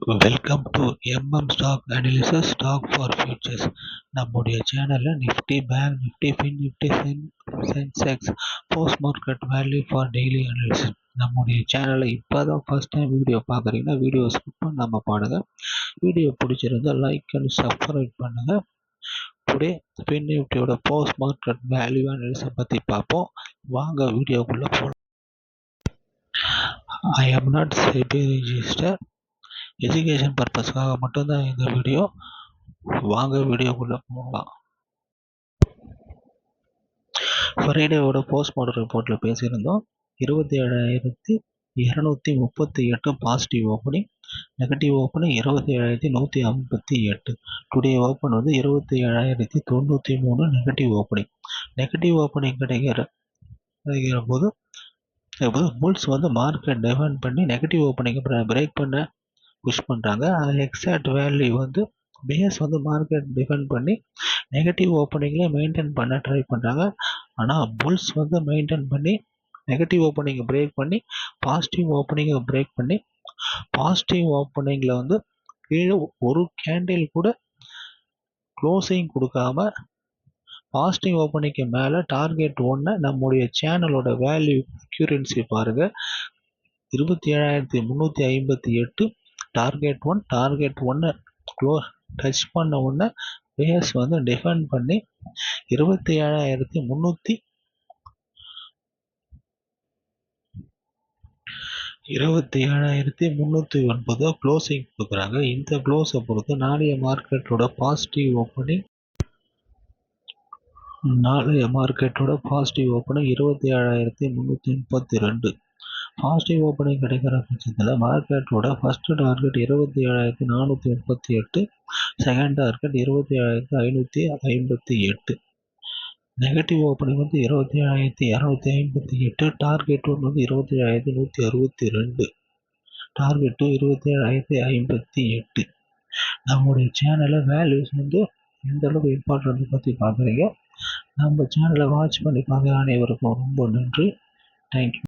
Welcome to stock analysis stock for futures. நம்முடைய சேனலில் Nifty, bank Nifty, fin Nifty, Sensex, post market value for daily analysis. நம்முடைய சேனலில் இப்போ தான் first time video பார்க்குறீங்கன்னா video ஸ்கிப் பண்ணாமல் பாருங்க. வீடியோ பிடிச்சிருந்தால் லைக் அண்ட் சப்ஸ்கிரைப் பண்ணுங்கள். டுடே ஃபின் நிஃப்டியோட போஸ்ட் மார்க்கெட் வேல்யூ அனாலிசிஸை பற்றி பார்ப்போம். வாங்க வீடியோக்குள்ளே போகலாம். I am not SEBI registered. Education பர்பஸ்க்காக மட்டும்தான் இந்த வீடியோ. வாங்க வீடியோக்குள்ளே போகலாம். ஃப்ரைடேவோட போஸ்ட் மார்க்கெட் ரிப்போர்ட்டில் பேசியிருந்தோம். 27,238 positive opening, negative opening 27,158. Today open வந்து 27,093 நெகட்டிவ் ஓப்பனிங். நெகட்டிவ் ஓப்பனிங் கிடைக்கிற போது புல்ஸ் வந்து மார்க்கெட் டிஃபெண்ட் பண்ணி நெகட்டிவ் ஓப்பனிங்கை பிரேக் பண்ண புஷ் பண்ணுறாங்க. அதில் எக்ஸாக்ட் வேல்யூ வந்து பேஸ் வந்து மார்க்கெட் டிஃபெண்ட் பண்ணி நெகட்டிவ் ஓப்பனிங்கில் மெயின்டைன் பண்ண ட்ரை பண்ணுறாங்க. ஆனால் புல்ஸ் வந்து மெயின்டைன் பண்ணி நெகட்டிவ் ஓப்பனிங்கை பிரேக் பண்ணி பாசிட்டிவ் ஓப்பனிங்கை பிரேக் பண்ணி பாசிட்டிவ் ஓப்பனிங்கில் வந்து கீழே ஒரு கேண்டில் கூட க்ளோசிங் கொடுக்காம பாசிட்டிவ் ஓப்பனிங்க்கு மேலே டார்கெட் 1 நம்முடைய சேனலோட வேல்யூ அக்யூரன்சி பாருங்கள். 27,358 டார்கெட் 1 க்ளோஸ் டச் பண்ண உடனே பேஸ் வந்து டிஃபெண்ட் பண்ணி 27,309 க்ளோசிங் கொடுக்குறாங்க. இந்த க்ளோஸை பொறுத்து நாளைய மார்க்கெட்டோட பாசிட்டிவ் ஓப்பனிங் 27,332. பாசிட்டிவ் ஓப்பனிங் கிடைக்கிற பட்சத்தில் மார்க்கெட்டோட first target 27,438, second target 27,558. Negative opening வந்து 27,258, டார்கெட் 1 வந்து 27,162, டார்கெட் 2 27,058. நம்முடைய சேனலில் வேல்யூஸ் வந்து எந்த அளவுக்கு இம்பார்ட்டன்ட் பற்றி பார்க்குறீங்க. நம்ம சேனலை வாட்ச் பண்ணி பார்க்குற அனைவருக்கும் ரொம்ப நன்றி. தேங்க்யூ.